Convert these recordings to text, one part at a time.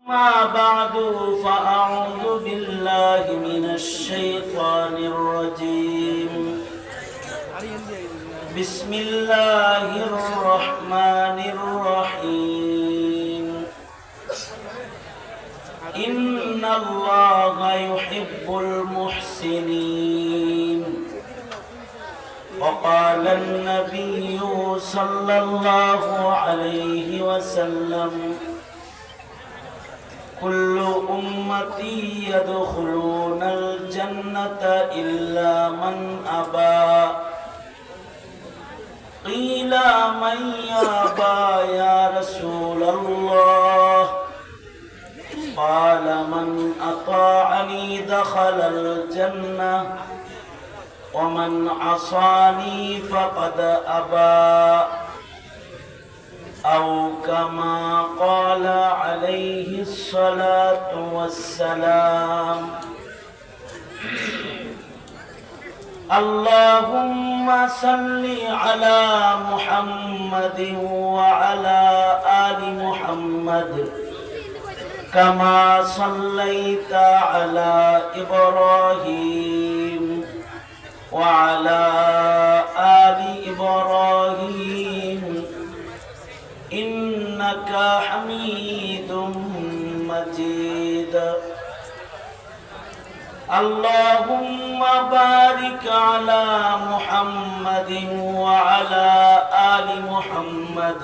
ما بعد فأعوذ بالله من الشيطان الرجيم بسم الله الرحمن الرحيم إن الله يحب المحسنين وقال النبي صلى الله عليه وسلم كل أمتي يدخلون الجنة إلا من أبى قيل من يأبى يا رسول الله قال من أطاعني دخل الجنة ومن عصاني فقد أبى أو كما قال عليه الصلاة والسلام اللهم صل على محمد وعلى آل محمد كما صليت على إبراهيم وعلى آل إبراهيم إنك حميد مجيد اللهم بارك على محمد وعلى آل محمد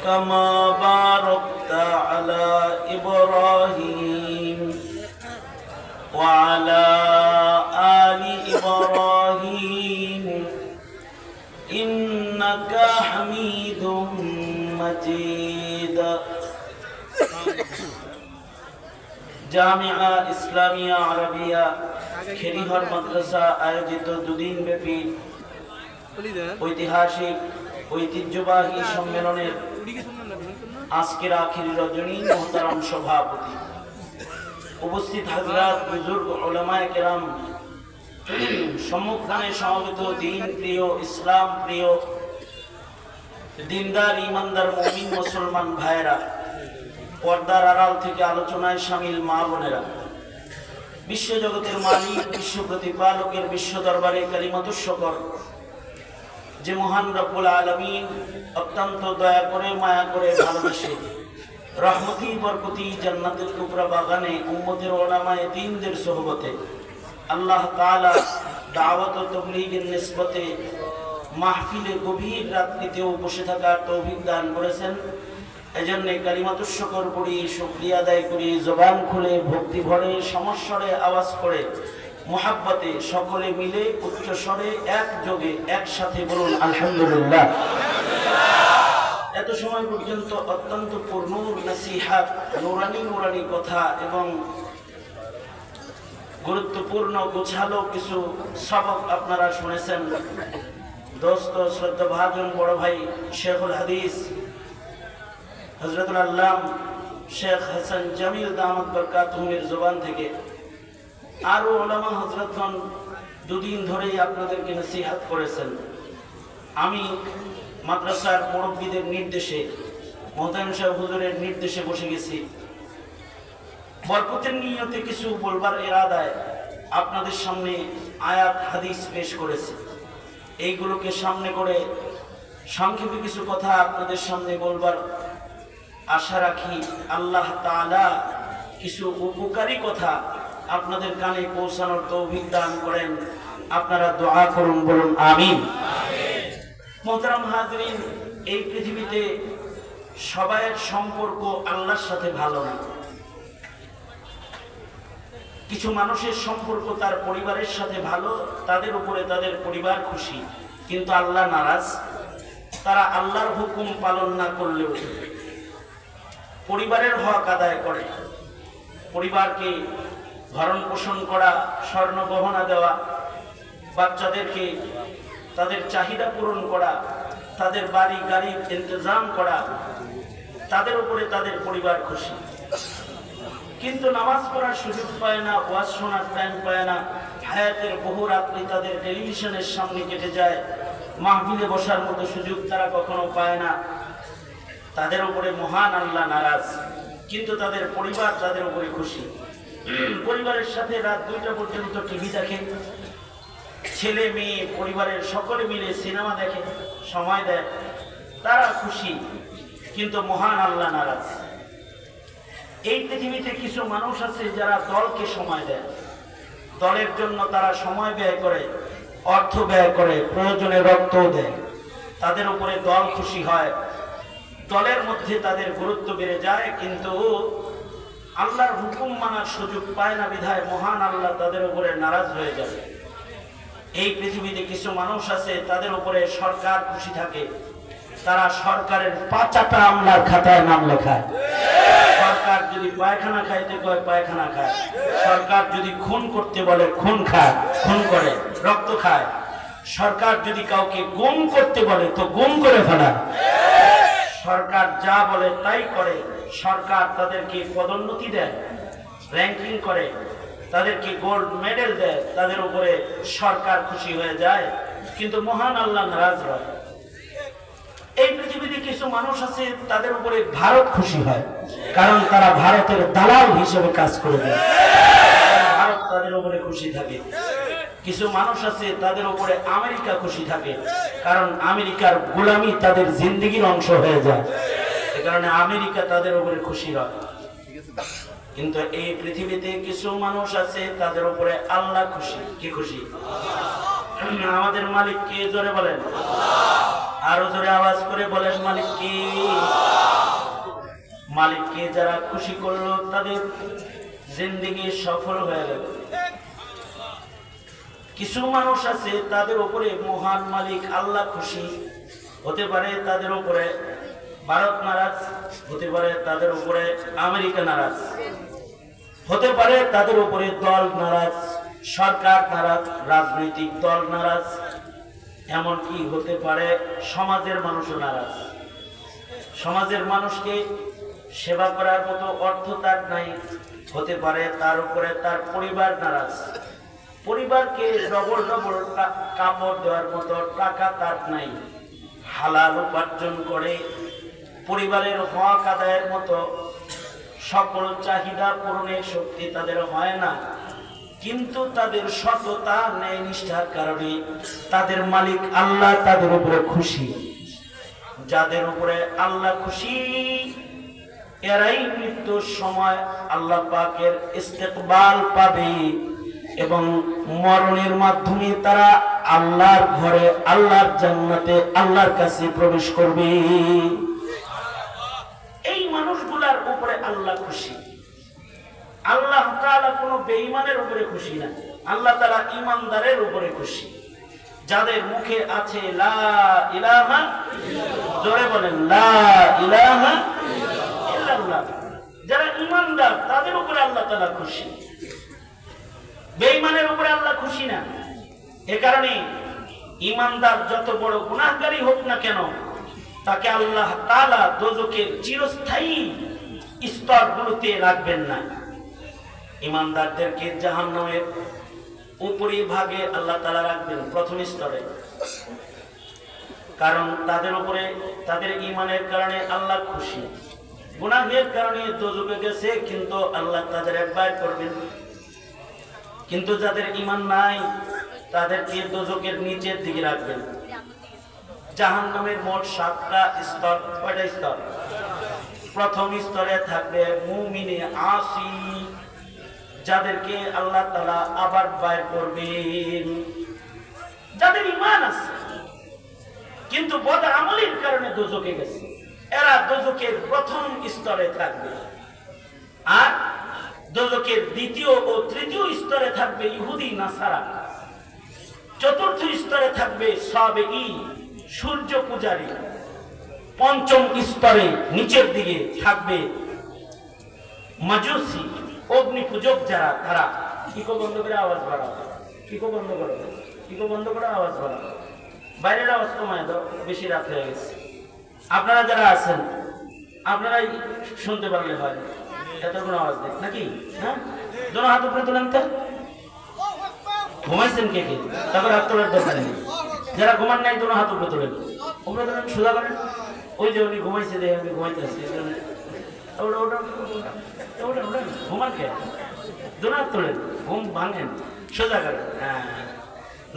كما باركت على إبراهيم وعلى آل إبراهيم إنك حميد مجيد জামিয়া ইসলামিয়া আরবিয়া খেরিহর মাদ্রাসা আয়োজিত দুদিন ব্যাপী ঐতিহাসিক ঐতিহ্যবাহী সম্মেলনের আজকের আখিরি রজনী মোহতারাম সভাপতি উপস্থিত হযরত বুজুর্গ উলামায়ে কেরাম সম্মুখখানে সমবেত দ্বীন প্রিয় ইসলাম প্রিয় দিনদার ইমানদার মুমিন মুসলমান ভাইরা পর্দার আড়াল থেকে আলোচনায় শামিল মা বোনেরা বিশ্বজগতের মালিক বিশ্ব প্রতিপালকের বিশ্ব দরবারে কালিমাতুশ শুকর যে মহান রব্বুল আলামিন অত্যন্ত দয়া করে মায়া করে ভালোবাসে রহমতি বরকতি জান্নাতুল কুবরা বাগানে উম্মতের উলামায়ে দ্বীনদের সোহবতে আল্লাহ তাআলা দাওয়াত ও তাবলীগের নিসবতে মাহফিলে গভীর রাত্রিতেও বসে থাকার তৌফিক দান করেছেন। এজন্য কালিমাতুশ শুকর করি, শুকরিয়া আদায় করি, জবান খুলে ভক্তি ভরে সমস্বরে আওয়াজ করে মুহাব্বতে সকলে মিলে উচ্চ স্বরে একযোগে একসাথে বলুন আলহামদুলিল্লাহ। এত সময় পর্যন্ত অত্যন্ত পূর্ণুর নসিহাত, নুরানি কথা এবং গুরুত্বপূর্ণ গোছালো কিছু সবক আপনারা শুনেছেন। দোস্ত শ্রদ্ধাভাজন বড় ভাই শেখুল হাদিস হযরতুল আল্লাম শেখ হাসান জামিল দামাত বরকাতুহুর জবান থেকে আরো উলামা হযরতগণ দুদিন ধরেই আপনাদেরকে নসিহত করেছেন। আমি মাদ্রাসার মুরব্বীদের নির্দেশে মোহতামিম সাহেব হুজুরের নির্দেশে বসে গেছি। বরকতের নিয়তে কিছু বলবার ইরাদায় আপনাদের সামনে আয়াত হাদিস পেশ করেছি। এইগুলোকে সামনে করে সংক্ষেপে কিছু কথা আপনাদের সামনে বলবার আশা রাখি। আল্লাহ তাআলা কিছু উপকারী কথা আপনাদের কানে পৌঁছানোর তৌফিক দান করেন। আপনারা দোয়া করুন, বলুন আমিন। মুহতারাম হাজরিন, এই পৃথিবীতে সবাইয়ের সম্পর্ক আল্লাহর সাথে ভালো না। কিছু মানুষের সম্পর্ক তার পরিবারের সাথে ভালো, তাদের উপরে তাদের পরিবার খুশি, কিন্তু আল্লাহ নারাজ। তারা আল্লাহর হুকুম পালন না করলেও পরিবারের হক আদায় করে। পরিবারকে ভরণ পোষণ করা, স্বর্ণ গহনা দেওয়া, বাচ্চাদেরকে তাদের চাহিদা পূরণ করা, তাদের বাড়ি গাড়ির ইন্তজাম করা, তাদের উপরে তাদের পরিবার খুশি। কিন্তু নামাজ পড়ার সুযোগ পায় না, ওয়াজ শোনার টাইম পায় না, হায়াতের বহু রাত্রি তাদের টেলিভিশনের সামনে কেটে যায়, মাহফিলে বসার মতো সুযোগ তারা কখনো পায় না। তাদের উপরে মহান আল্লাহ নারাজ। কিন্তু তাদের পরিবার তাদের উপরে খুশি। পরিবারের সাথে রাত 2টা পর্যন্ত টিভি দেখে, ছেলে মেয়ে পরিবারের সকলে মিলে সিনেমা দেখে, সময় দেয়, তারা খুশি। কিন্তু মহান আল্লাহ নারাজ। এই পৃথিবীতে কিছু মানুষ আছে যারা দলকে সময় দেয়, দলের জন্য তারা সময় ব্যয় করে, অর্থ ব্যয় করে, প্রয়োজনে রক্তও দেয়। তাদের উপরে দল খুশি হয়, দলের মধ্যে তাদের গুরুত্ব বেড়ে যায়, কিন্তু আল্লাহর হুকুম মানার সুযোগ পায় না বিধায় মহান আল্লাহ তাদের উপরে নারাজ হয়ে যায়। এই পৃথিবীতে কিছু মানুষ আছে তাদের উপরে সরকার খুশি থাকে, তারা সরকারের 5 আমলার খাতায় নাম লেখায়। সরকার যদি পায়খানা খাইতে কয় পায়খানা খায়, সরকার যদি খুন করতে বলে খুন খায়, খুন করে, রক্ত খায়। সরকার যদি কাউকে গুম করতে বলে তো গুম করে ফেলায়। সরকার যা বলে তাই করে। সরকার তাদেরকে পদোন্নতি দেয়, র্যাঙ্কিং করে, তাদেরকে গোল্ড মেডেল দেয়, তাদের উপরে সরকার খুশি হয়ে যায়, কিন্তু মহান আল্লাহ নারাজ হয়। এই পৃথিবীতে কিছু মানুষ আছে তাদের উপরে ভারত খুশি হয়, কারণ তারা ভারতের দালাল হিসেবে কাজ করে দেয়, ভারত তাদের উপরে খুশি থাকে। কিছু মানুষ আছে তাদের উপরে আমেরিকা খুশি থাকে, কারণ আমেরিকার গোলামি তাদের জিন্দেগির অংশ হয়ে যায়, এ কারণে আমেরিকা তাদের উপরে খুশি হয়। কিন্তু এই পৃথিবীতে কিছু মানুষ আছে তাদের উপরে আল্লাহ খুশি। কি খুশি? আমাদের মালিক কে? জোরে বলেন, আরো জোরে আওয়াজ করে বলেন, মালিক কে? মালিককে যারা খুশি করলো তাদের জিন্দেগি সফল হয়ে গেল। কিছু মানুষ আছে তাদের উপরে মহান মালিক আল্লাহ খুশি, হতে পারে তাদের উপরে ভারত নারাজ, হতে পারে তাদের উপরে আমেরিকা নারাজ, হতে পারে তাদের উপরে দল নারাজ, সরকার নারাজ, রাজনৈতিক দল নারাজ, এমনকি হতে পারে সমাজের মানুষও নারাজ। সমাজের মানুষকে সেবা করার মতো অর্থ তার নাই, হতে পারে তার উপরে তার পরিবার নারাজ, পরিবারকে ডবল ডবল কাপড় দেওয়ার মতো টাকা তার নাই, হালাল উপার্জন করে পরিবারের হক আদায়ের মতো সকল চাহিদা পূরণের শক্তি তাদের হয় না, কিন্তু তাদের সততা ন্যায় নিষ্ঠার কারণে তাদের মালিক আল্লাহ তাদের উপরে খুশি। যাদের উপরে আল্লাহ খুশি এরাই মৃত্যুর সময় আল্লাহ পাকের ইস্তেকবাল পাবে এবং মরণের মাধ্যমে তারা আল্লাহর ঘরে, আল্লাহর জান্নাতে, আল্লাহর কাছে প্রবেশ করবে। এই মানুষগুলার উপরে আল্লাহ খুশি। আল্লাহ তাআলা কোনো বেঈমানের উপরে খুশি না, আল্লাহ তাআলা ঈমানদারের উপরে খুশি। যাদের মুখে আছে লা ইলাহা, জোরে বলেন লা ইলাহা ইল্লাল্লাহ, যারা ঈমানদার তাদের উপরে আল্লাহ তাআলা খুশি, বেঈমানের উপরে আল্লাহ খুশি না। এ কারণে ঈমানদার যত বড় গুনাহগারী হোক না কেন, তাকে আল্লাহ তাআলা দোজখের চিরস্থায়ী স্তরগুলোতে রাখবেন না। ঈমানদারদেরকে জাহান্নামের উপরি ভাগে আল্লাহ তাআলা রাখবেন, প্রথম স্তরে, কারণ তাদের উপরে তাদের ঈমানের কারণে আল্লাহ খুশি। গুনাহের কারণে দোজখে গেছে, কিন্তু আল্লাহ তাদের বাইর করবেন। কিন্তু যাদের ঈমান নাই তাদেরকে দোজখের নিচের দিকে রাখবেন। জাহান্নামের মোট 7টা স্তর। কয়টা স্তর? প্রথম স্তরে থাকবে মুমিনে আসি, যাদেরকে আল্লাহ তাআলা আবার বাইর করবেন। যাদের ঈমান আছে কিন্তু বদ আমলের কারণে দোজখে গেছে, এরা দোজখের প্রথম স্তরে থাকবে। আর দোজখের দ্বিতীয় ও তৃতীয় স্তরে থাকবে ইহুদি নাসারা। চতুর্থ স্তরে থাকবে সাবেঈ, সূর্য পূজারী। পঞ্চম স্তরে নিচের দিকে থাকবে মাজুসি, অগ্নি পূজক যারা, তারা। ইকো বন্ধ করে আওয়াজ বাড়াও, ইকো বন্ধ করো, ইকো বন্ধ করে আওয়াজ বাড়াও, বাইরের আওয়াজ কমায় দাও, বেশি রাত হয়ে গেছে। আপনারা যারা আছেন আপনারাই শুনতে পারলে হয়, এত কোনো আওয়াজ নেই নাকি? হ্যাঁ, দোনো হাত উপরে তোলেন তো। ঘুমাইছেন কে কে? তারপর হাত তোলার দরকার নেই। যারা ঘুমান নাই দোনো হাত উপরে তোলেন, উপরে তোলেন, সোজা করেন। ওই যে উনি ঘুমাইছে, দেখে আমি ঘুমাইতে আসছি, ঘুমান কে দোনার তোলেন, ঘুম ভাঙেন, সোজা করেন, হ্যাঁ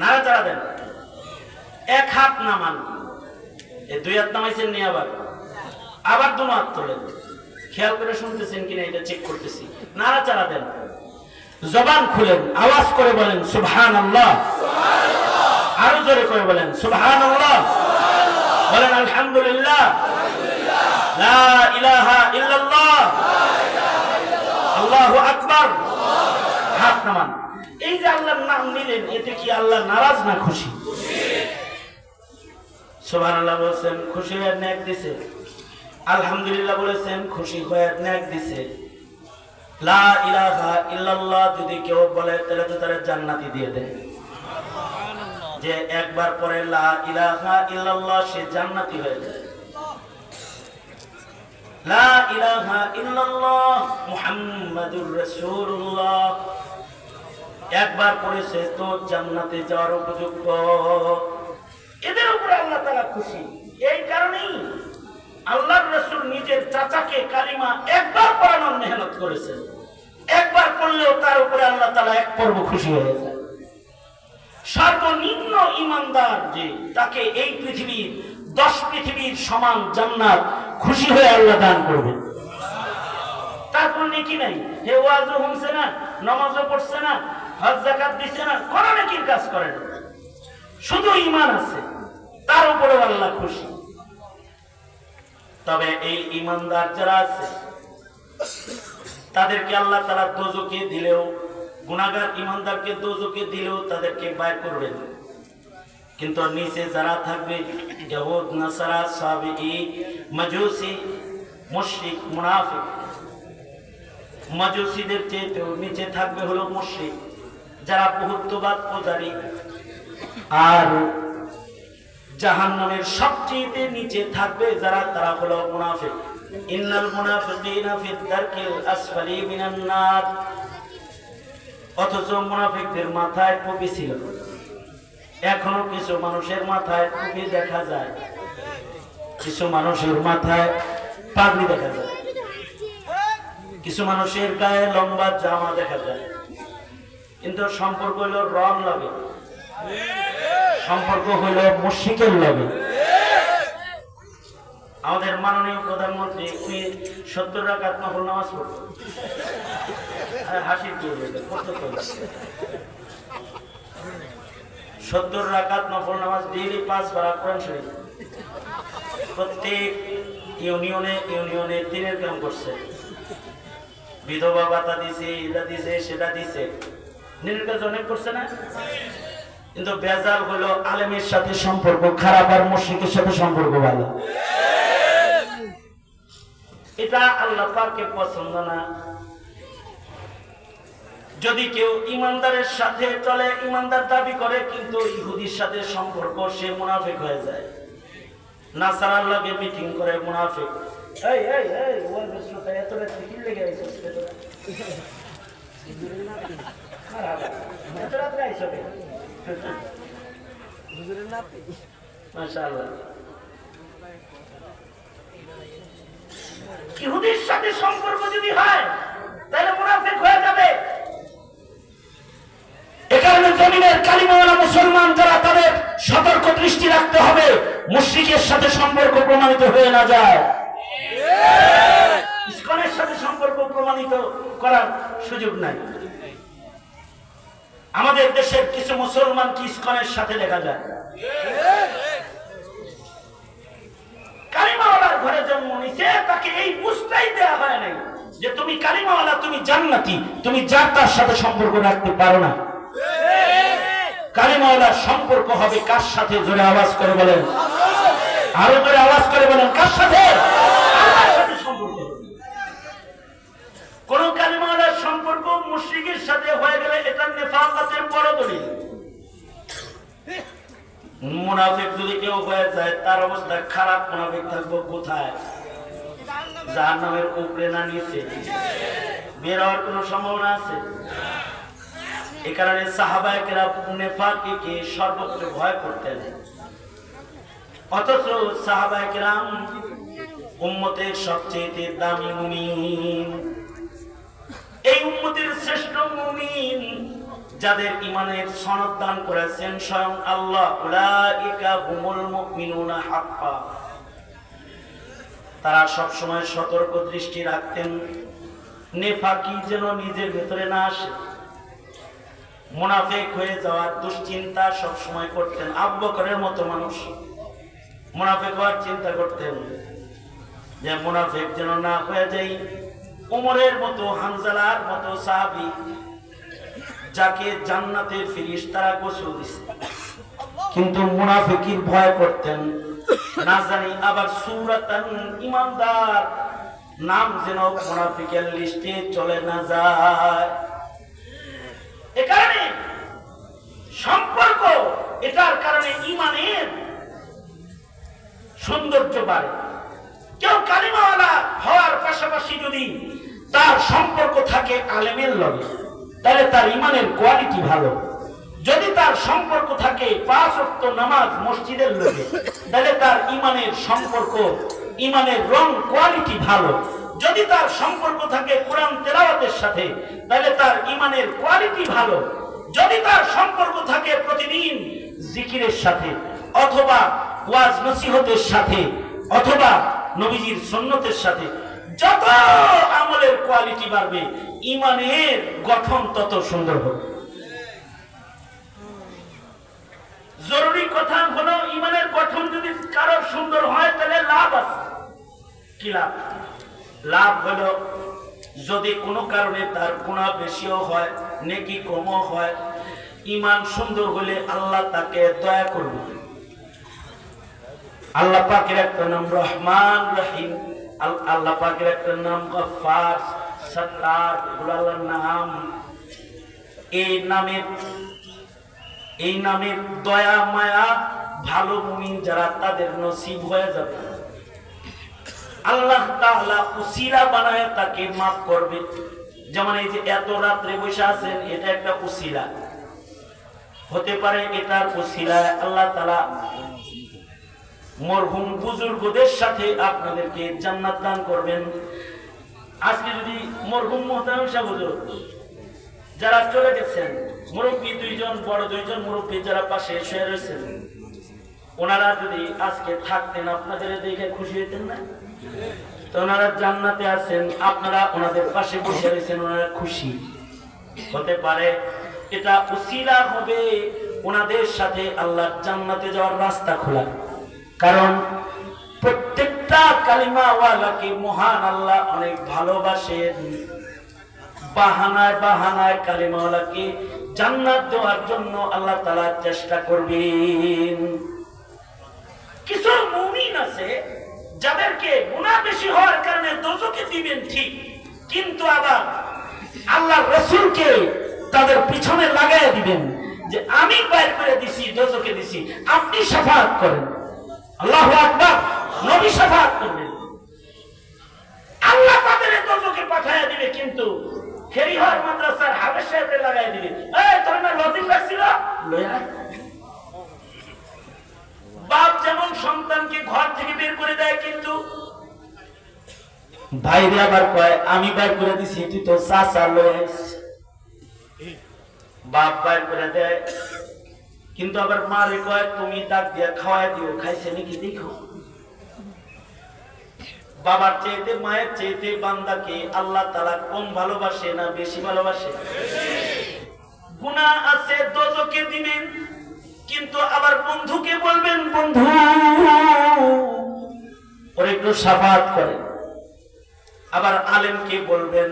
নাড়াচাড়া দেন, এক হাত নামান, এই দুই হাত নামাইছেন নিয়ে আবার দু হাত তোলেন, খেয়াল করে শুনতেছেন কিনা এটা চেক করতেছি, নাড়াচাড়া দেন, জবান খুলেন, আওয়াজ করে বলেন সুবহানাল্লাহ, আরো জোরে করে বলেন সুবহানাল্লাহ, বলেন আলহামদুলিল্লাহ, লা ইলাহা ইল্লাল্লাহ, আল্লাহু আকবার। হাত নামান। এই যে আল্লাহর নাম নিলেন, এতে কি আল্লাহ নারাজ না খুশি? সুবহানাল্লাহ বলেছেন, খুশি হয়ে নেক দিছে। আলহামদুলিল্লাহ বলেছেন, খুশি হয়ে নেক দিছে। লা ইলাহা ইল্লাল্লাহ যদি কেউ বলে তাহলে তো তারা জান্নাতি দিয়ে দেয়। যে একবার পরে লা ইলাহা ইল্লাল্লাহ সে জান্নাতি হয়ে যায়। লা ইলাহা ইল্লাল্লাহ মুহাম্মাদুর রাসূলুল্লাহ একবার পড়েছে তো জান্নাতে যাওয়ার উপযুক্ত। এদের উপরে আল্লাহ তাআলা খুশি। এই কারণেই আল্লাহর রাসূল নিজের চাচাকে কালিমা একবার পড়ানোর মেহনত করেছেন। একবার পড়লেও তার উপরে আল্লাহ তাআলা এক পর্ব খুশি হয়ে যায়। সর্বনিম্ন ইমানদার যে তাকে এই পৃথিবীর 10 পৃথিবীর সমান জান্নাত খুশি হয়ে আল্লাহ দান করবেন। তার কোনো নেকি নাই। হে ওয়াজও শুনছে না, নামাজও পড়ছে না, হজ যাকাত দিচ্ছে না, কোনো নেকির কাজ করে না, শুধু ঈমান আছে, তার উপরে আল্লাহ খুশি। তবে এই ঈমানদার যারা আছে তাদেরকে আল্লাহ তাআলা দোজখে দিলেও, গুনাহগার ঈমানদারকে দোজখে দিলেও তাদেরকে বাইর করবেন। কিন্তু নিচে যারা থাকবে ইহুদ, নাসারা, সাবিঈ, মাজুসি, মুশরিক, মুনাফিক, মাজুসিদের চেয়েও নিচে থাকবে হলো মুশরিক, যারা বহুত্ববাদ পূজারী। আর জাহান্নামের সবচেয়ে নিচে থাকবে যারা, তারা হলো মুনাফিক। ইন্নাল মুনাফিকিনা ফিদ দারকিল আসফালি মিনান নার। অথচ মুনাফিকদের মাথায় টুপি ছিল, এখনো কিছু মানুষের মাথায় টুপি দেখা যায়, কিছু মানুষের মাথায় পাগড়ি দেখা যায়, কিছু মানুষের গায়ে লম্বা জামা দেখা যায়। কিন্তু সম্পর্ক হইল রং লাগে, সম্পর্ক হইল মুশরিকের লাগে। আমাদের মাননীয় প্রধানমন্ত্রী উনি 70 রাকাত নফল নামাজ পড়তেন। হাসির কি হইল, 70 রাকাত নফল নামাজ ডেইলি 5 বার কোরআন শরীফ, প্রত্যেক ইউনিয়নে দিনের কাম করছে, বিধবা ভাতা দিছে, এটা দিছে, সেটা দিছে, দিনের কাজ অনেক করছে না। কিন্তু বেজাল হলো আলেমের সাথে সম্পর্ক খারাপ আর মুশরিকের সাথে সম্পর্ক ভালো। এটা আল্লাহ পাকের পছন্দ না। যদি কেউ ইমানদারের সাথে চলে, ইমানদার দাবি করে, কিন্তু ইহুদির সাথে সম্পর্ক, সে মুনাফিক হয়ে যায়। নাসারার লগে মিটিং করে মুনাফিক। এই এই এই ওই বিশ্বটা এত রাতে কি লেগে আইছো? এত রাতে আইছো কে? হুজুরের নাতি। মাশাআল্লাহ। ইহুদির সাথে সম্পর্ক যদি হয় তাহলে মুনাফিক হয়ে যাবে। এ কারণে জমিনের কালিমাওয়ালা মুসলমান যারা, তাদের সতর্ক দৃষ্টি রাখতে হবে মুশরিকের সাথে সম্পর্ক প্রমাণিত হয়ে না যায়। ইসকনের সাথে সম্পর্ক প্রমাণিত করার সুযোগ নাই। আমাদের দেশের কিছু মুসলমান কি ইসকনের সাথে দেখা যায়। কালিমাওয়ালার ঘরে জন্ম নিছে, তাকে এই বুঝটাই দেওয়া হয় নাই যে তুমি কালিমাওয়ালা, তুমি জান্নাতি, তুমি যার তার সাথে সম্পর্ক রাখতে পারো না। কালিমাওয়ালার সম্পর্ক হবে কার সাথে? জোরে আওয়াজ করে বলেন, আরো জোরে আওয়াজ করে বলেন, কার সাথে? আল্লাহর সাথে সম্পর্ক। কোন কালিমাওয়ালার সম্পর্ক মুশরিকের সাথে হয়ে গেলে এটা নিফাকাতের বড় দলিল। মুনাফিক যদি কেউ হয়ে যায়, তার অবস্থা খারাপ। মুনাফিক থাকবো কোথায়? জাহান্নামের উপরে না নিচে? বের হওয়ার কোন সম্ভাবনা আছে? এ কারণে সাহাবায়ে কেরাম নিফাককে সর্বত্র ভয় করতেন। অথচ সাহাবায়ে কেরাম উম্মতের সবচেয়ে দামি মুমিন। এই উম্মতের শ্রেষ্ঠ মুমিন যাদের ঈমানের সনদ দান করেছেন স্বয়ং আল্লাহ, উলাইকা হুমুল মুমিনুনা হাক্কা। তারা সব সময় সতর্ক দৃষ্টি রাখতেন নেফাকি যেন নিজের ভেতরে না আসে, মুনাফিক হয়ে যাওয়ার দুশ্চিন্তা সব সময় করতেন। আবু বকরের মতো মানুষ মুনাফিক হওয়ার চিন্তা করতেন যে মুনাফিক যেন না হয়ে যায়। ওমরের মতো, হানজালার মতো সাহাবী যাকে জান্নাতের ফেরেশতারা গোসল দিছে, কিন্তু মুনাফিকির ভয় করতেন না জানি আবার সূরাতান ইমানদার নাম যেন মুনাফিকের লিস্টে চলে না যায়। এ কারণে সম্পর্ক, এটার কারণে ঈমানের সৌন্দর্য বাড়ে। কেউ কালিমাওয়ালা হওয়ার পাশাপাশি যদি তার সম্পর্ক থাকে আলেমের লগে, তাহলে তার ঈমানের কোয়ালিটি ভালো। যদি তার সম্পর্ক থাকে 5 ওয়াক্ত নামাজ মসজিদের লগে, তাহলে তার ঈমানের সম্পর্ক, ঈমানের রং কোয়ালিটি ভালো। যদি তার সম্পর্ক থাকে কোরআন তেলাওয়াতের সাথে, তাহলে তার ঈমানের কোয়ালিটি ভালো। যদি তার সম্পর্ক থাকে প্রতিদিন জিকিরের সাথে, অথবা ওয়াজ নসিহতের সাথে, অথবা নবীজির সুন্নতের সাথে, যত আমলের কোয়ালিটি বাড়বে ঈমানের গঠন তত সুন্দর হবে। জরুরি কথা হলো ঈমানের গঠন যদি কারোর সুন্দর হয় তাহলে লাভ আছে। কি লাভ? লাভ হলো যদি কোনো কারণে তার গুনাহ বেশিও হয়, নেকি কমও হয়, ঈমান সুন্দর হলে আল্লাহ তাকে দয়া করবে। আল্লাহ পাকের একটা নাম রহমান রহিম, আল্লাহ পাকের একটা নাম গফফার, সত্তার, এগুলো আল্লাহর নাম। এই নামের দয়া মায়া ভালো মুমিন যারা, তাদের নসিব হয়ে যাবে। আল্লাহ তাআলা উসিলা বানায় তাকে মাফ করবে। যেমন এই যে এত রাত্রে বসে আছেন, এটা একটা উসিলা হতে পারে। এটার উসিলায় আল্লাহ তাআলা মরহুম বুজুর্গদের সাথে আপনাদেরকে জান্নাত দান করবেন। আজকে যদি মরহুম মুহতারাম সাহেব হুজুর যারা চলে গেছেন, মুরব্বী 2 জন, বড় 2 জন মুরব্বী যারা পাশে শুয়ে রয়েছেন, ওনারা যদি আজকে থাকতেন আপনাদের দেখে খুশি হতেন না? তো ওনারা জান্নাতে আছেন, আপনারা ওনাদের পাশে বসে রয়েছেন, ওনারা খুশি হতে পারে। এটা উসিলা হবে ওনাদের সাথে আল্লাহর জান্নাতে যাওয়ার রাস্তা খোলা। কারণ প্রত্যেকটা কালিমাওয়ালাকে মহান আল্লাহ অনেক ভালোবাসেন। বাহানায় বাহানায় কালিমাওয়ালাকে জান্নাত দেওয়ার জন্য আল্লাহ তাআলা চেষ্টা করবেন। কিছু মুমিন আছে যাদেরকে গুনাহ বেশি হওয়ার কারণে দোজখে দিবেন ঠিক, কিন্তু আবার আল্লাহর রাসূলকে তাদের পিছনে লাগায় দিবেন যে আমি বাইর করে দিছি, দোজখে দিছি, আপনি শাফাআত করেন। আল্লাহু আকবার। নবী শাফাআত করবেন, আল্লাহ তাদের দোজখে পাঠায়া দিবে, কিন্তু খেরিহর মাদ্রাসার হাফেজ সাহেবকে লাগায় দিবে, এই তোর না লজিক লাগছিল লয়া। বাপ যেমন সন্তানকে ঘর থেকে বের করে দেয়, কিন্তু ভাইরে আবার কয় আমি বের করে দিছি, তুই তো চাচা লয়েস। বাপ বের করে দেয়, কিন্তু আবার মারে কয় তুমি ডাক দিয়া খাওয়াই দিও, খাইছে নাকি দেখো। বাবার চাইতে মায়ের চাইতে বান্দাকে আল্লাহ তাআলা কম ভালোবাসে না বেশি ভালোবাসে? গুনাহ আছে দোজখে দিবেন, কিন্তু আবার বন্ধুকে বলবেন বন্ধু ওর একটু শাফাআত করেন। আবার আলেমকে বলবেন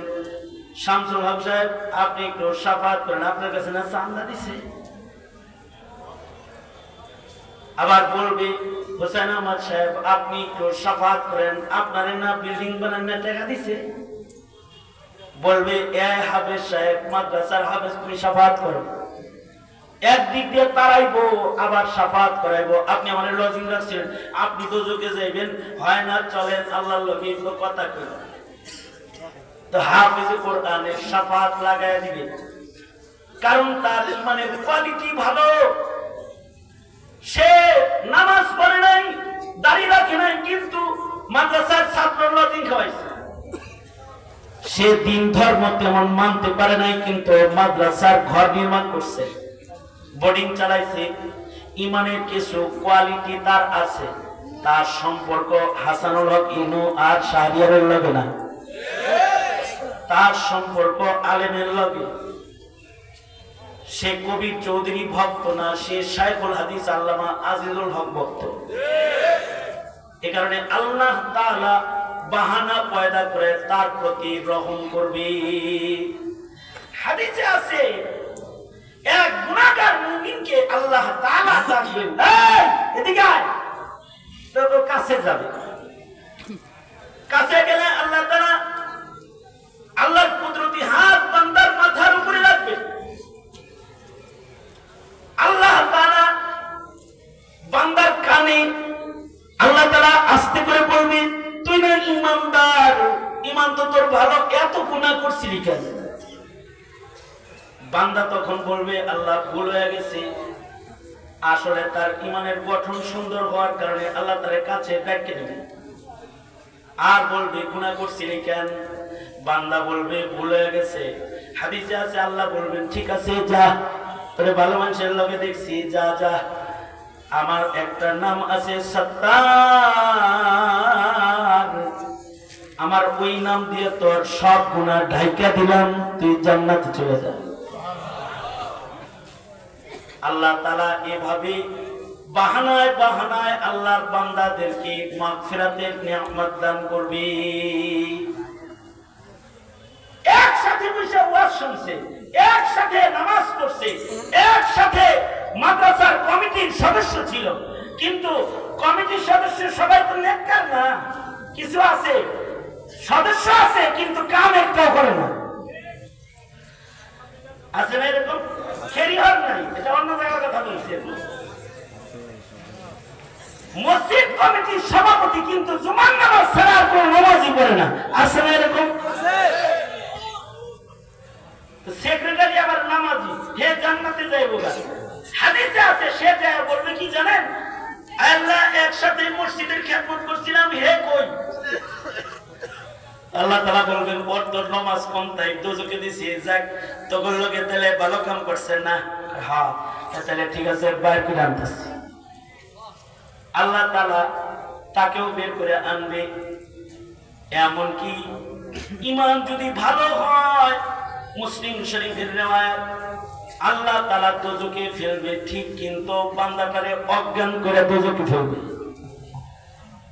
শামসুল হক সাহেব আপনি একটু শাফাআত করেন, আপনার কাছে না চান্দা দিছে। আবার বলবে হোসেন আহমদ সাহেব আপনি একটু শাফাআত করেন, আপনার না বিল্ডিং বানানোর টাকা দিছে। বলবে এ হাফেজ সাহেব মাদ্রাসার হাফেজ তুমি শাফাআত করেন। একদিক দিয়ে তারাইবো আবার শাফাআত করাইবো, আপনি আমাদের লজিং রাখছেন, আপনি দোজখে যাইবেন, হয় না চলেন আল্লাহর লগে একটু কথা কই। তো হাফেজে কোরআনের শাফাআত লাগায় দিবে, কারণ তার ঈমানের কোয়ালিটি ভালো। সে নামাজ পড়ে নাই, দাড়ি রাখে নাই, কিন্তু মাদ্রাসার ছাত্ররা দিন খাওয়াইছে। সে দিন ধর্ম তেমন মানতে পারে নাই, কিন্তু মাদ্রাসার ঘর নির্মাণ করছে, বোর্ডিং চালাইছে। ইমানের কিছু কোয়ালিটি তার আছে। তার সম্পর্ক হাসানুল হক ইনু আর শাহরিয়ারের লগে না, তার সম্পর্ক আলেমের লগে। সে কবির চৌধুরী ভক্ত না, সে শাইখুল হাদিস আল্লামা আজিজুল হক ভক্ত। এ কারণে আল্লাহ তাআলা বাহানা পয়দা করে তার প্রতি রহম করবে। হাদিসে আছে এক গুনাহগার মুমিনকে আল্লাহ তাআলা ডাকবেন, এই এদিকে আয়, তো কাছে যাবে। কাছে গেলে আল্লাহ তাআলা আল্লাহর কুদরতি হাত বান্দার মাথার উপরে রাখবে। আল্লাহ তাআলা বান্দার কানে আল্লাহ তাআলা আস্তে করে বলবে, তুই না ইমানদার, ইমান তো তোর ভালো, এত গুনাহ করছিলি কেন? বান্দা তখন বলবে, আল্লাহ ভুল হয়ে গেছে। আসলে তার ইমানের গঠন সুন্দর হওয়ার কারণে আল্লাহ তার কাছে ডেকে নেবে আর বলবে, গুনাহ করছিলি কেন? বান্দা বলবে, ভুল হয়ে গেছে। হাদিসে আছে আল্লাহ বলবেন, ঠিক আছে যা, তোরে ভালো মানুষের লগে দেখছি, যা যা, আমার একটা নাম আছে সত্তার, আমার ওই নাম দিয়ে তোর সব গুনাহ ঢাইকা দিলাম, তুই জান্নাতে চলে যা। আল্লাহ তাআলা এভাবে বাহানায় বাহানায় আল্লাহর বান্দাদেরকে মাগফিরাতের নিয়ামত দান করবে। একসাথে বসে ওয়াজ শুনছে, একসাথে নামাজ পড়ছে, একসাথে মাদ্রাসার কমিটির সদস্য ছিল, কিন্তু কমিটির সদস্য সবাই তো নেককার না, কিছু আছে সদস্য আছে কিন্তু কাম একটাও করে না, আছে না এরকম? শরীয়ত নাই, এটা অন্য জায়গার কথা বলছি। মসজিদ কমিটির সভাপতি কিন্তু জুমার নামাজ ছাড়া আর কোনো নামাজই পড়ে না, আছে না এরকম? সেক্রেটারি আবার নামাজি, হে জান্নাতে যাইবো। হাদিসে আছে সে যায় বলবে কি জানেন, আল্লাহ একসাথে মসজিদের খেদমত করছিলাম, হে কই? আল্লাহ তাআলা বলবেন, ওর তোর নামাজ কম তাই দোজকে দিছি, যাক তোর লগে তাহলে ভালো কাম করছে না, হ্যাঁ তাহলে ঠিক আছে বাইর করে আনতেছি। আল্লাহ তাআলা তাকেও বের করে আনবে। এমনকি ঈমান যদি ভালো হয়, মুসলিম শরীফের রিওয়ায়াত, আল্লাহ তাআলা দোজকে ফেলবে ঠিক, কিন্তু বান্দাটারে অজ্ঞান করে দোজকে ফেলবে।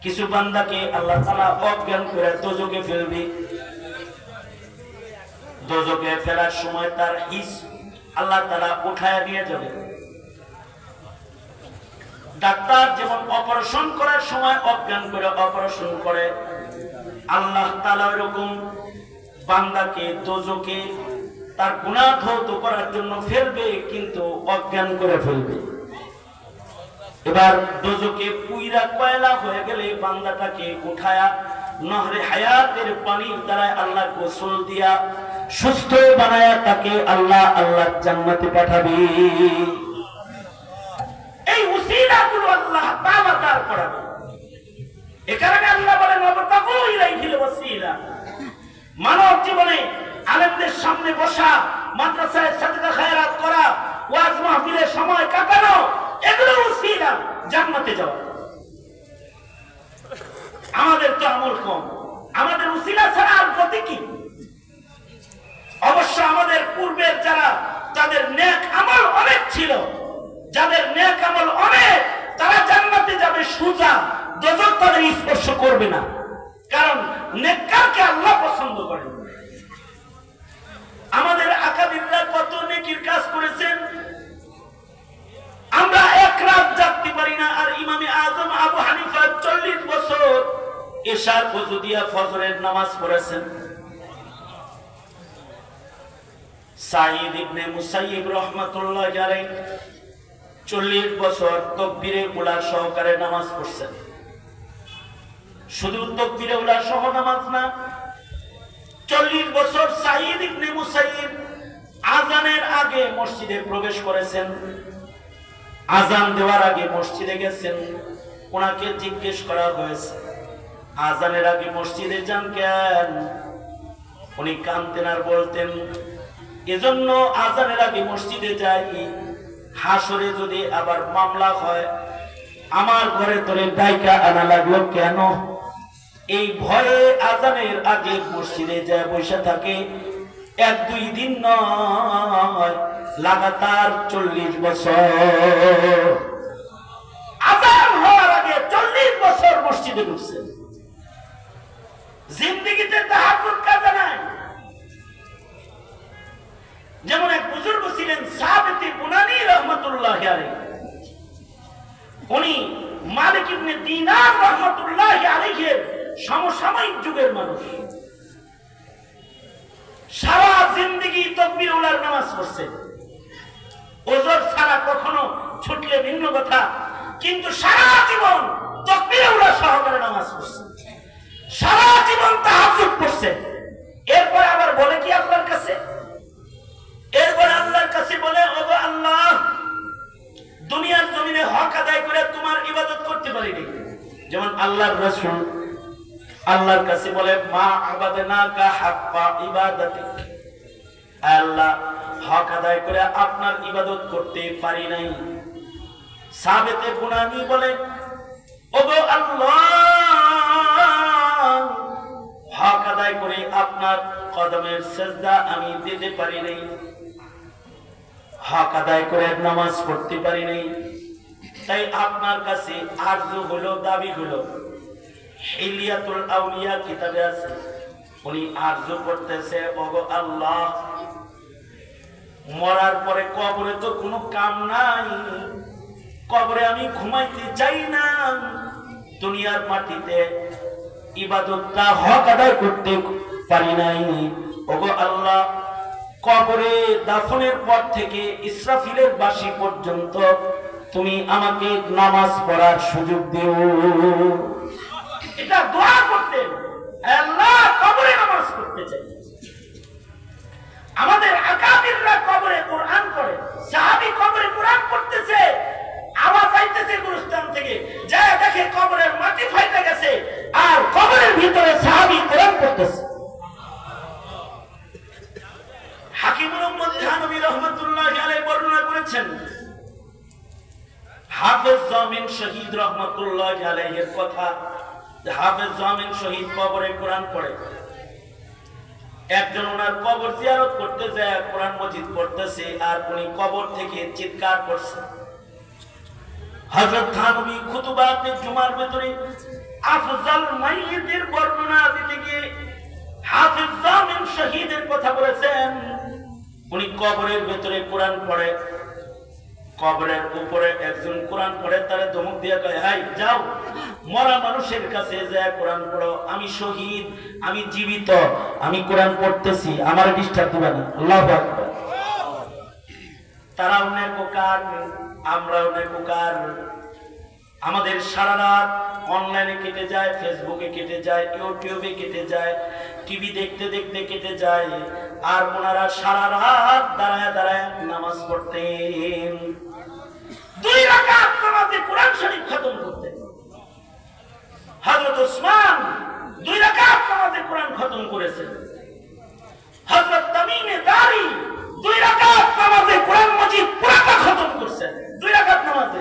কিছু বান্দাকে আল্লাহ তাআলা অজ্ঞান করে দোজকে ফেলবে। দোজকে ফেলার সময় তার হিস আল্লাহ তাআলা উঠায় নিয়ে যাবে। ডাক্তার যেমন অপারেশন করার সময় অজ্ঞান করে অপারেশন করে, আল্লাহ তাআলা এরকম বান্দাকে দোজকে তার গুনাহ ধৌত করার জন্য ফেলবে, কিন্তু অজ্ঞান করে ফেলবে। এবার দোজকে পুইরা কয়লা হয়ে গেলে বান্দাটাকে উঠায়া নহরে হায়াতের পানির দ্বারা আল্লাহ গোসল দিয়া সুস্থ বানায়া তাকে আল্লাহ আল্লাহর জান্নাতে পাঠাবে। এই উসিলাগুলো আল্লাহ তাআলা দান করাবে। এ কারণে আল্লাহ বলেন, ওয়াবতাগু ইলাইহিল ওয়াসিলা। মানব জীবনে আলেমদের সামনে বসা, মাদ্রাসায় সাদকা খায়রাত করা, ওয়াজ মাহফিলে সময় কাটানো, এগুলো উসিলা জান্নাতে যাওয়া। আমাদের তো আমল কম, আমাদের উসিলা ছাড়া আর গতি কি? অবশ্য আমাদের পূর্বের যারা, যাদের নেক আমল অনেক ছিল, যাদের নেক আমল অনেক, তারা জান্নাতে যাবে সোজা, দোজখ তাদের স্পর্শ করবে না, কারণ নেককারকে আল্লাহ পছন্দ করেন। আমাদের আকাবিররা কত নেকির কাজ করেছেন, আমরা এক রাত জাগতে পারি না। আর ইমামে আজম আবু হানিফা 40 বছর এশার ওযু দিয়া ফজরের নামাজ পড়েছেন। সাঈদ ইবনে মুসাইয়িব রাহমাতুল্লাহি আলাইহি 40 বছর তাকবীরে উলা সহকারে নামাজ পড়ছেন। শুধু তাকবীরে উলা সহ নামাজ না, 40 বছর সাঈদ ইবনে মুসাইয়িব আযানের আগে মসজিদে প্রবেশ করেছেন, আযান দেওয়ার আগে মসজিদে গেছেন। ওনাকে জিজ্ঞেস করা হয়েছে, আজানের আগে মসজিদে যান কেন? উনি কাঁদতেন আর বলতেন, এজন্য আজানের আগে মসজিদে যাই, হাসরে যদি আবার মামলা হয় আমার ঘরে তোরে ডাইকা আনা লাগলো কেন? এই ভয়ে আজানের আগে মসজিদে যায় বসে থাকে। 1-2 দিন নয়, লাগাতার 40 বছর। আজান হওয়ার আগে 40 বছর মসজিদে ঢুকছে। জিন্দেগিতে তাহাজ্জুদ কাজা নাই। যেমন এক বুজুর্গ ছিলেন সাবিত বুনানি রাহমাতুল্লাহি আলাইহি, উনি মালিক ইবনে দিনার রাহমাতুল্লাহি আলাইহির সমসাময়িক যুগের মানুষ। সারা জিন্দেগি তাকবীরুল্লাহর নামাজ পড়ছেন। ওজর ছাড়া কখনো ছুটলে ভিন্ন কথা, কিন্তু সারা জীবন তাকবীরুল্লাহ সহকারে নামাজ পড়ছেন, সারা জীবন তাহাজ্জুদ পড়ছেন। এরপর আবার বলে কি আল্লাহর কাছে? এরপর আল্লাহর কাছে বলে, ওগো আল্লাহ, দুনিয়ার জমিনে হক আদায় করে তোমার ইবাদত করতে পারিনি। যেমন আল্লাহর রাসূল আল্লাহর কাছে বলে, মা আবাদনাকা হাক্কা ইবাদাতিক, আল্লাহ হক আদায় করে আপনার ইবাদত করতে পারি নাই। সাবিত বুনানি বলে, ওগো আল্লাহ, হক আদায় করে আপনার কদমের সিজদা আমি দিতে পারি নাই, হক আদায় করে নামাজ পড়তে পারি নাই। তাই আপনার কাছে আরজু হলো, দাবি হলো। হিলিয়াতুল আউলিয়া কিতাবে আছে, উনি আরজু করতেছে, ওগো আল্লাহ, মরার পরে কবরে তো কোনো কাম নাই, কবরে আমি ঘুমাইতে চাই না, দুনিয়ার মাটিতে ইবাদতটা হক আদায় করতে পারি নাই। ওগো আল্লাহ, কবরে দাফনের পর থেকে ইসরাফিলের বাঁশি পর্যন্ত তুমি আমাকে নামাজ পড়ার সুযোগ দিও। এটা দোয়া করতেন, আল্লাহ কবরে নামাজ পড়তে চাই। আমাদের আকাবিররা কবরে কোরআন পড়ে, সাহাবী কবরে কোরআন পড়তেছে, আওয়াজ আইতেছে গুরুস্থান থেকে, যা দেখে কবরের মাটি ফাইটে গেছে, আর কবরের ভিতরে সাহাবী কোরআন পড়তেছে। হাকিমুল উম্মত থানবী রাহমাতুল্লাহি আলাইহি বর্ণনা করেছেন, হাফেজ জামিন শহীদ রাহমাতুল্লাহি আলাইহির কথা। হাফেজ জামিন শহীদ কবরে কোরআন পড়ে। একজন ওনার কবর জিয়ারত করতে যায়, কোরআন মজিদ পড়তেছে, আর উনি কবর থেকে চিৎকার করছে। হযরত থানবী খুতবাতে জুমার ভিতরে আফজাল মাইয়িতের বর্ণনা দিতে গিয়ে হাফেজ জামিন শহীদের কথা বলেছেন। উনি কবরের ভিতরে কোরআন পড়ে, কবরের উপরে একজন কোরআন পড়ে, তারে ধমক দিয়ে কয়, হাই যাও, মরা মানুষের কাছে যায় কোরআন পড়ো, আমি শহীদ, আমি জীবিত, আমি কোরআন পড়তেছি, আমার ডিস্টার্ব দিবা না। আল্লাহু আকবার। তারাও নেককার, আমরাও নেককার। আমাদের সারা রাত অনলাইনে কেটে যায়, ফেসবুকে কেটে যায়, ইউটিউবে কেটে যায়, টিভি দেখতে দেখতে কেটে যায়, আর ওনারা সারা রাত দাঁড়ায় দাঁড়ায় নামাজ পড়তেন। 2 রাকাত নামাজে কোরআন শরীফ খতম করতেন। হযরত ওসমান 2 রাকাত নামাজে কোরআন খতম করেছেন। হযরত তামিমে দারি 2 রাকাত নামাজে কোরআন মজিদ পুরাটা খতম করছেন। 2 রাকাত নামাজে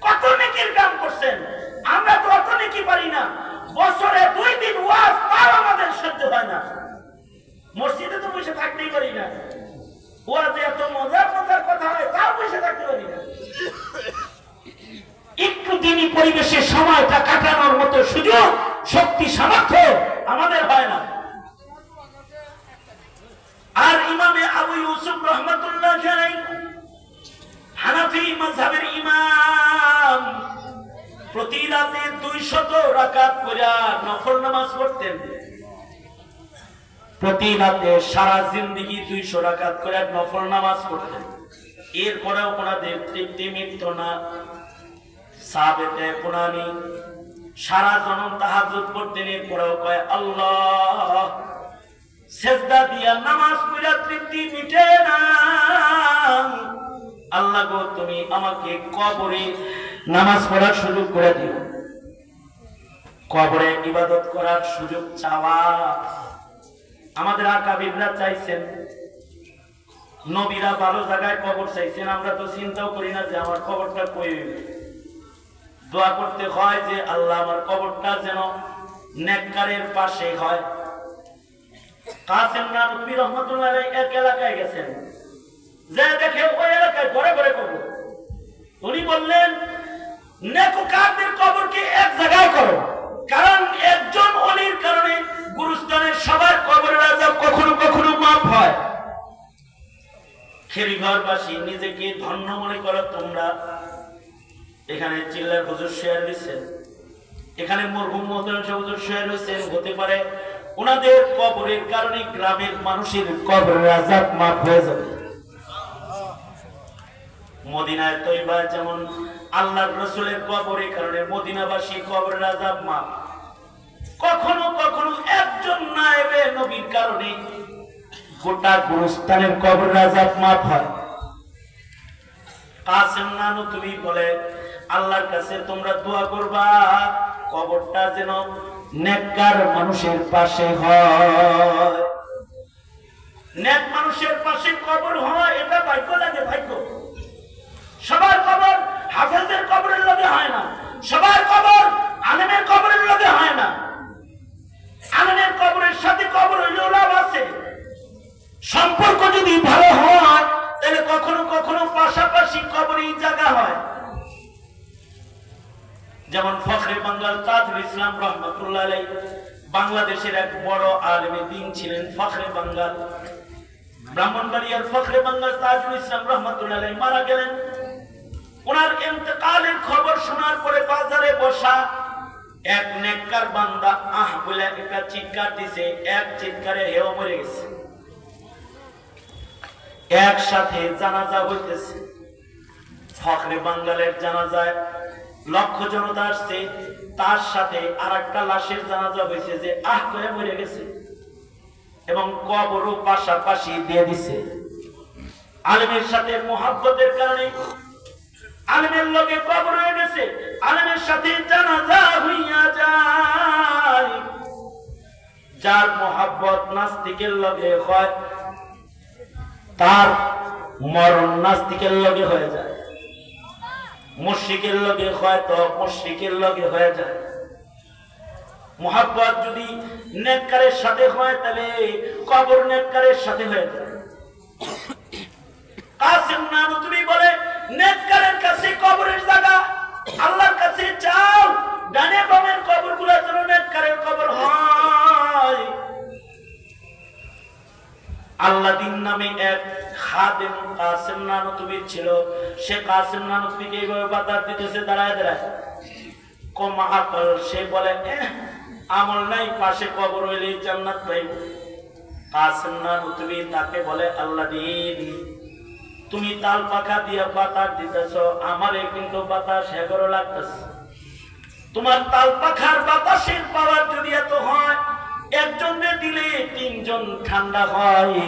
কত নেকির কাম করছেন। আমরা তো অত নেকি পারি না। বছরে 2 দিন ওয়াজ, তাও আমাদের সহ্য হয় না। মসজিদে তো বসে থাকতেই পারি না, ওয়াজে এত মজার মজার কথা হয়, তাও বসে থাকতে পারি না। একটু দিনই পরিবেশে সময়টা কাটানোর মতো সুযোগ, শক্তি, সামর্থ্য আমাদের হয় না। আর ইমামে আবু ইউসুফ রাহমাতুল্লাহি আলাইহি, হানাফি মাযহাবের ইমাম, প্রতি রাতে 200 রাকাত করে নফল নামাজ পড়তেন। প্রতি রাতে সারা জিন্দেগি 200 রাকাত করে নফল নামাজ পড়তেন। এরপরেও ওনাদের তৃপ্তি মিটত না। সাহাবেতে পুরানি সারা জনম তাহাজ্জুদ পড়তেন, এরপরেও কয়, আল্লাহ, সেজদা দিয়া নামাজ পড়া তৃপ্তি মিটে না, আল্লাহ গো, তুমি আমাকে কবরে নামাজ পড়ার সুযোগ করে দিও। কবরে ইবাদত করার সুযোগ চাওয়া। আমাদের আকাবিররা চাইছেন, নবীরা ভালো জায়গায় কবর চাইছেন, আমরা তো চিন্তাও করি না যে আমার কবরটা কই। দোয়া করতে হয় যে আল্লাহ আমার কবরটা যেন নেককারের পাশে হয়। কাসেম নানভী রহমাতুল্লাহ আলাইহি এক এলাকায় গেছেন, যে দেখে ওই এলাকায় ঘরে ঘরে কবর। উনি বললেন নেককারদের কবরকে এক জায়গায় করো, কারণ একজন ওলির কারণে গুরুস্থানের সবার কবরের আযাব কখনো কখনো মাফ হয়। খেরিঘরবাসী নিজেকে ধন্য মনে করো তোমরা। এখানে চিল্লার হুজুর শেয়ার দিচ্ছেন, এখানে মরহুম মোহতারাম হুজুর শেয়ার হয়েছেন, হতে পারে ওনাদের কবরের কারণে গ্রামের মানুষের কবরের আযাব মাফ হয়ে যাবে। মদিনায় তৈবা যেমন আল্লাহর রাসূলের কবরের কারণে মদিনাবাসী কবরের আযাব মাফ। কখনো কখনো একজন নায়েবে নবীর কারণে গোটা গুরুস্থানের কবরের আযাব মাফ হয়। কাসেম নানভী বলে আল্লাহর কাছে তোমরা দোয়া করবা কবরটা যেন নেককার মানুষের পাশে হয়। নেক মানুষের পাশে কবর হয়, এটা ভাগ্য লাগে, ভাগ্য। সবার কবর হাফেজের কবরের লগে হয় না, সবার কবর আলেমের কবরের লগে হয় না। আলেমের কবরের সাথে কবর হইলেও লাভ আছে। সম্পর্ক যদি ভালো হয় তাহলে কখনো কখনো পাশাপাশি কবরই জায়গা হয়। যেমন ফখরে বাঙ্গাল তাজুল ইসলাম রহমাতুল্লাহ আলাইহি বাংলাদেশের এক বড় আলেমে দ্বীন ছিলেন। ফখরে বাঙ্গাল, ব্রাহ্মণবাড়িয়ার ফখরে বাঙ্গাল তাজুল ইসলাম রহমাতুল্লাহ আলাইহি মারা গেলেন। ওনার ইন্তেকালের খবর শোনার পরে বাজারে বসা এক নেককার বান্দা আহ বলে একটা চিৎকার দিছে, এক চিৎকারে হেও মরে গেছে। একসাথে জানাজা হইতেছে। ফখরে বাঙ্গালের জানাজায় লক্ষ জনতা আসছে, তার সাথে আর একটা লাশের জানাজা হয়েছে যে আহ করে মরে গেছে, এবং কবরও পাশাপাশি দিয়ে দিছে। আলেমের সাথে মোহাব্বতের কারণে আলেমের লগে কবর হয়ে গেছে, আলেমের সাথে জানাজা হইয়া যায়। যার মোহাব্বত নাস্তিকের লগে হয় তার মরণ নাস্তিকের লগে হয়ে যায়, মুশরিকের লগে হয় তো মুশরিকের লগে হয়ে যায়। মোহাব্বত যদি নেককারের সাথে হয় তাহলে কবর নেককারের সাথে হয়ে যায়। কাসেম নানভী বলে নেককারের কাছে কবরের জায়গা, আল্লাহর কাছে চাও ডানে বামের কবরগুলো যেন নেককারের কবর হয়। আল্লাদিন নামে এক খাদেম কাসেম নানভী ছিল, সে কাসেম নানভীকে এইভাবে বাতাস দিতেছে দাঁড়ায় দাঁড়ায়। কম আকল, সে বলে আমল নাই, পাশে কবর হইলেই জান্নাত পাইব। কাসেম নানভী তাকে বলে আল্লাদিন তুমি তাল পাখা দিয়া বাতাস দিতেছ, আমারে কিন্তু বাতাস 11 লাগতেছে। তোমার তাল পাখার বাতাসের পাওয়ার যদি এত হয়, একজনে দিলে 3 জন ঠান্ডা হয়,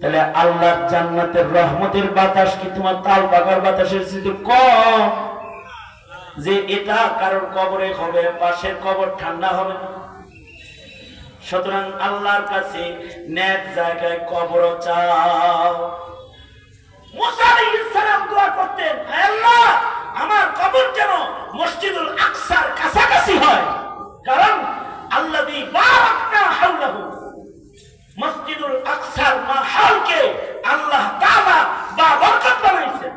তাহলে আল্লাহর জান্নাতের রহমতের বাতাস কি তোমার তাল পাখার বাতাসের চেয়ে কম? যে এটা কারোর কবরে হবে, পাশের কবর ঠান্ডা হবে না। সুতরাং আল্লাহর কাছে নেক জায়গায় কবর চাও। মুসা আলাইহিস সালাম দোয়া করতেন, হে আল্লাহ আমার কবর যেন মসজিদুল আকসার কাছাকাছি হয়, কারণ আল্লাযী বারাকনা হাওলাহু, মসজিদুল আকসার মাহালকে আল্লাহ তাআলা বাবরকত বানাইছেন।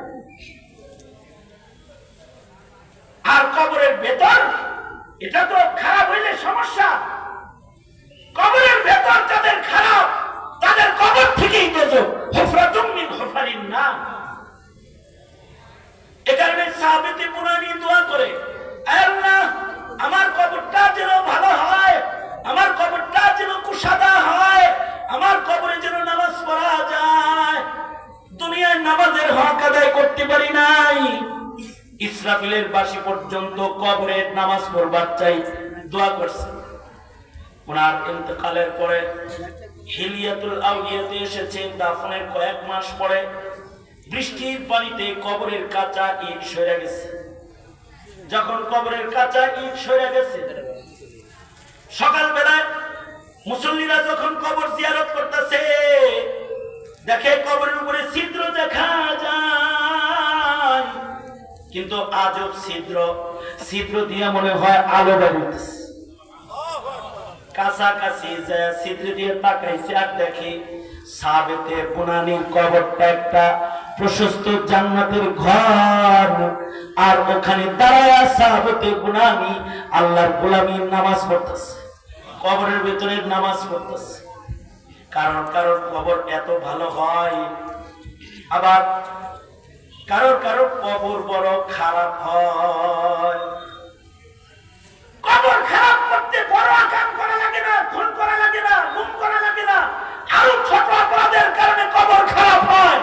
আর কবরের ভেতর এটা তো খারাপ হইলে সমস্যা। কবরের ভেতর যাদের খারাপ তাদের কবর থেকেই দোজখ, হুফরাতুম মিন হুফারিন নার। এ কারণে সাহাবীতে পুরানি দোয়া করে, আল্লাহ আমার কবরটা যেন ভালো হয়, আমার কবরটা যেন কুশাদা হয়, আমার কবরে যেন নামাজ পড়া যায়। দুনিয়ায় নামাজের হক আদায় করতে পারি নাই, ইসরাফিলের বাঁশি পর্যন্ত কবরের নামাজ পড়বার চাই দোয়া করছে। ওনার ইন্তেকালের পরে হিলিয়াতুল আউলিয়াতে এসেছে, দাফনের কয়েক মাস পরে বৃষ্টির পানিতে কবরের কাঁচা ইট সরে গেছে। যখন কবরের কাঁচা ইট সরে গেছে সকালবেলায় মুসল্লিরা যখন কবর জিয়ারত করতেছে, দেখে কবরের উপরে ছিদ্র দেখা যায়, কিন্তু আজব ছিদ্র দিয়ে মনে হয় আলো বেরোতেছে। কাছাকাছি যায় ছিদ্র দিয়ে তাকাইছে, আর দেখি সাবেতে বুনানির কবরটা একটা প্রশস্ত জান্নাতের ঘর, আর ওখানে দাঁড়ায়া সাবেতে বুনানি আল্লাহর গোলামীর নামাজ পড়তেছে, কবরের ভিতরে নামাজ পড়তেছে। কারণ কারোর কবর এত ভালো হয়, আবার কারোর কবর বড় খারাপ হয়। কবর খারাপ করতে বড় আকাম করা লাগে না, খুন করা লাগে না, গুম করা লাগে না, আরো ছোট অপরাধের কারণে কবর খারাপ হয়।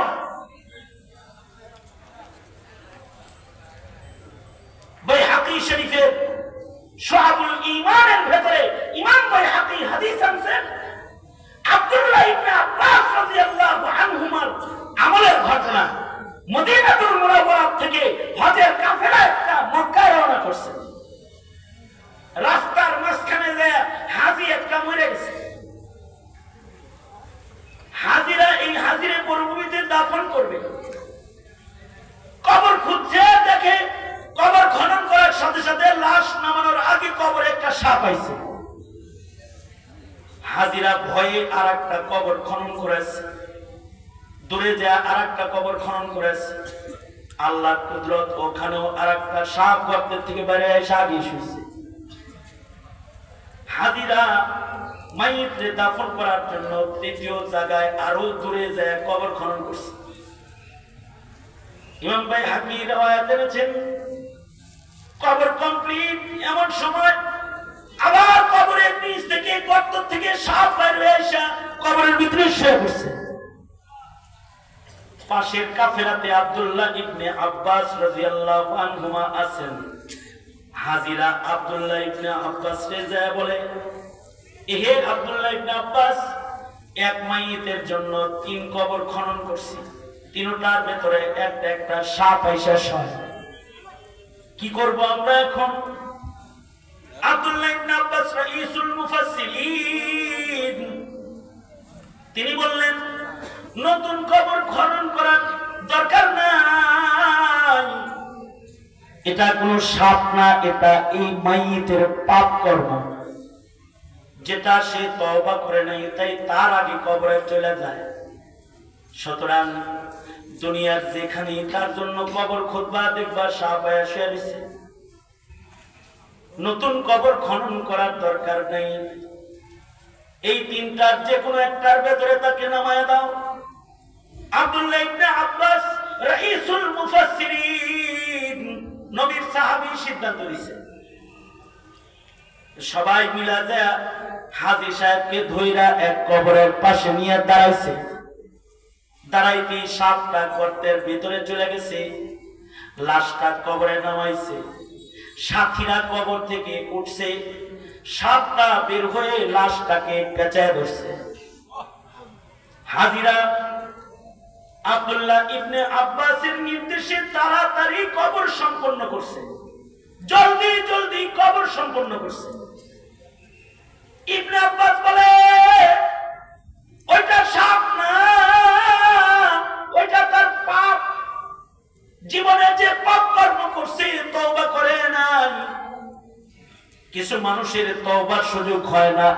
বাইহাকী শরীফের শুআবুল ঈমানের ভেতরে ইমাম বাইহাকী হাদিস আনছেন, আব্দুল্লাহ ইবনে আব্বাস রাদিয়াল্লাহু আনহুমার আমলের ঘটনা। মদিনাতুল মুনাওয়ারা থেকে হজের কাফেলা একটা মক্কায় রওনা করছে। রাস্তার মাঝখানে যে হাজী একটা মরে গেছে, হাজিরা এই হাজিরে মরুভূমিতে দাফন করবে। কবর খুঁজছে, দেখে কবর খনন করার সাথে সাথে লাশ নামানোর আগে কবরে একটা সাপ আইছে। হাজিরা ভয়ে আর একটা কবর খনন করেছে, দূরে যা আর একটা কবর খনন করেছে। আল্লাহর কুদরত, ওখানেও আর একটা সাপ গর্তের থেকে বেড়ে এসে আগিয়ে শুয়েছে। হাজিরা মাইয়িতরে দাফন করার জন্য তৃতীয় জায়গায় আরো দূরে যায় কবর খনন করছে। ইমাম বাইহাকী riwayat এনেছেন, কবর কমপ্লিট, এমন সময় আবার কবরের নিচ থেকে গর্ত থেকে সাপ বের হয়ে এসে কবরের ভিতরে শুয়ে পড়ছে। পাশের কাফেলাতে আব্দুল্লাহ ইবনে আব্বাস রাদিয়াল্লাহু আনহুমা আছেন। হাজিরা আব্দুল্লাহ ইবনে আব্বাস রে যায় বলে, এহে আব্দুল্লাহ ইবনে আব্বাস, এক মাইয়িতের জন্য 3 কবর খনন করছি, 3টার ভেতরে একটা একটা সাপ আইসা শয়, কি করব আমরা এখন? আব্দুল্লাহ ইবনে আব্বাস রাইসুল মুফাসসিরিন, তিনি বললেন, নতুন কবর খনন করার দরকার নাই, এটা কোনো সাপ না, এটা এই মাইয়িতের পাপ কর্ম, যেটা সে তওবা করে নাই তাই তার আগে কবরে চলে যায়। সুতরাং দুনিয়ার যেখানে তার জন্য কবর খুঁজবা, দেখবা সাপ আয়া দিছে, নতুন কবর খনন করার দরকার নেই। এই 3টার যে কোনো একটার ভেতরে তাকে নামায় দাও। আব্দুল্লাহ ইবনে আব্বাস রাইসুল মুফাসসিরিন, নবীর সাহাবী, সিদ্ধান্ত নিছে। সবাই মিলা যায় হাজী সাহেবকে ধইরা এক কবরের পাশে নিয়ে দাঁড়াইছে। দাঁড়াইতে সাপটা গর্তের ভিতরে চলে গেছে, লাশটা কবরে নামাইছে। সাথীরা কবর থেকে উঠছে, সাপটা বের হয়ে লাশটাকে পেঁচায় ধরছে। হাজিরা আব্দুল্লাহ ইবনে আব্বাসের নির্দেশে তাড়াতাড়ি কবর সম্পন্ন করছে, জলদি জলদি কবর সম্পন্ন করছে। ইবনে আব্বাস বলে, ওইটা সাপ না, ওইটা তার পাপ, জীবনে যে পাপ কর্ম করছে তওবা করে নাই। কিছু মানুষের তওবার সুযোগ হয় না,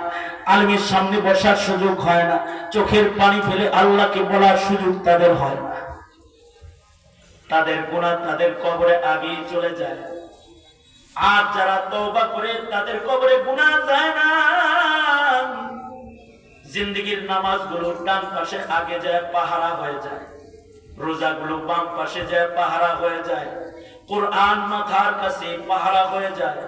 আলেমের সামনে বসার সুযোগ হয় না, চোখের পানি ফেলে আল্লাহকে বলার সুযোগ তাদের হয় না, তাদের গুনাহ তাদের কবরে আগেই চলে যায়। আর যারা তওবা করে তাদের কবরে গুনাহ যায় না। জিন্দেগীর নামাজগুলো ডান পাশে আগে যায় পাহারা হয়ে যায়, রোজাগুলো বাম পাশে যায় পাহারা হয়ে যায়, কোরআন মাথার কাছে পাহারা হয়ে যায়,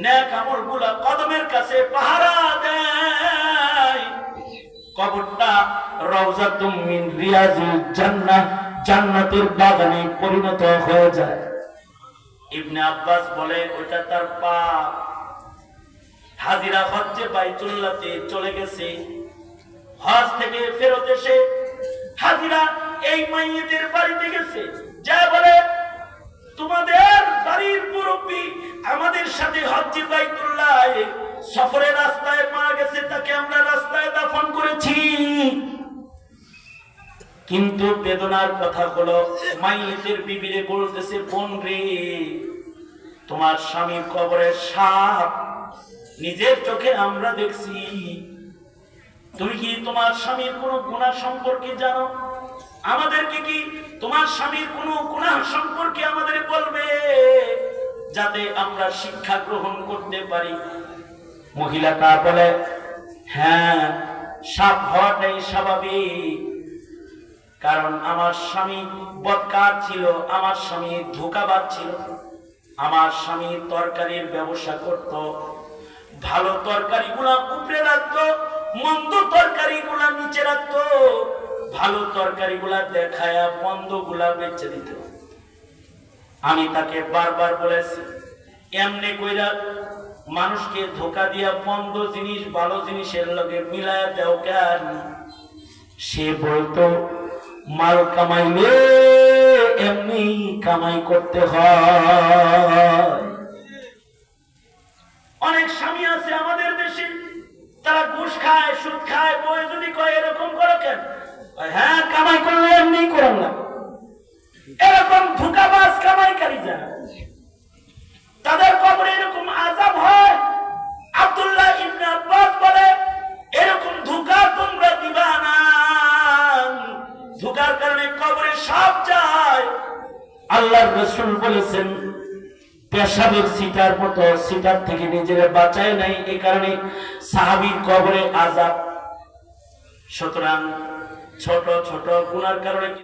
নেক আমলগুলো কদমের কাছে পাহারা দেয়। কবরটা রওজাতুম মিন রিয়াজিল জান্নাহ, জান্নাতের বাগানে পরিণত হয়ে যায়। ইবনে আব্বাস বলে, ওটা তার পাপ। হাজিরা হজ্জে বাইতুল্লাহতে চলে গেছে, হজ থেকে ফেরত এসে হাজিরা এই মাইয়িতের বাড়িতে গেছে, যা বলে, তোমাদের বাড়ির মুরব্বী আমাদের সাথে হজ্জে বাইতুল্লাহ সফরে রাস্তায় মারা গেছে, তাকে আমরা রাস্তায় দাফন করেছি। কিন্তু বেদনার কথা হলো মাইয়েতের বিবিরে বলতেছে, বোন রে, তোমার স্বামীর কবরের সাপ নিজের চোখে আমরা দেখছি। তুমি কি তোমার স্বামীর কোনো গুনাহ সম্পর্কে জানো? আমাদেরকে কি তোমার স্বামীর কোনো গুনাহ সম্পর্কে আমাদের বলবে, যাতে আমরা শিক্ষা গ্রহণ করতে পারি? মহিলাটা বলে, হ্যাঁ, সাপ হওয়াটাই স্বাভাবিক, কারণ আমার স্বামী বদকার ছিল, আমার স্বামী ধোঁকাবাজ ছিল, আমার স্বামী তরকারির ব্যবসা করত, ভালো তরকারিগুলা উপরে রাখতো, মন্দ তরকারিগুলা নিচে রাখতো, ভালো তরকারিগুলা দেখায়া মন্দগুলা বেচে দিত। আমি তাকে বারবার বলেছি, এমনি কইরা মানুষকে ধোঁকা দিয়া মন্দ জিনিস ভালো জিনিসের লগে মিলায়া দেও কেন? সে বলতো, মাল কামাইলে এমনি কামাই করতে হয়। অনেক স্বামী আছে আমাদের দেশে, তারা ঘুষ খায়, সুদ খায়, বই যদি কয় এরকম করো কেন? হ্যাঁ, কামাই করলে এমনি করেন না। এরকম ধোঁকাবাজ কামাইকারী যারা, তাদের কবরে এরকম আযাব হয়। আব্দুল্লাহ ইবনে আব্বাস বলে, এরকম ধোঁকা তোমরা দিবা না, ধোঁকার কারণে কবরে সাপ যায়। আল্লাহর রাসূল বলেছেন, পেশাবের সিটার মতো সিটার থেকে নিজেরা বাঁচায় নাই, এই কারণে সাহাবীর কবরে আযাব। সুতরাং ছোট ছোট গুনার কারণে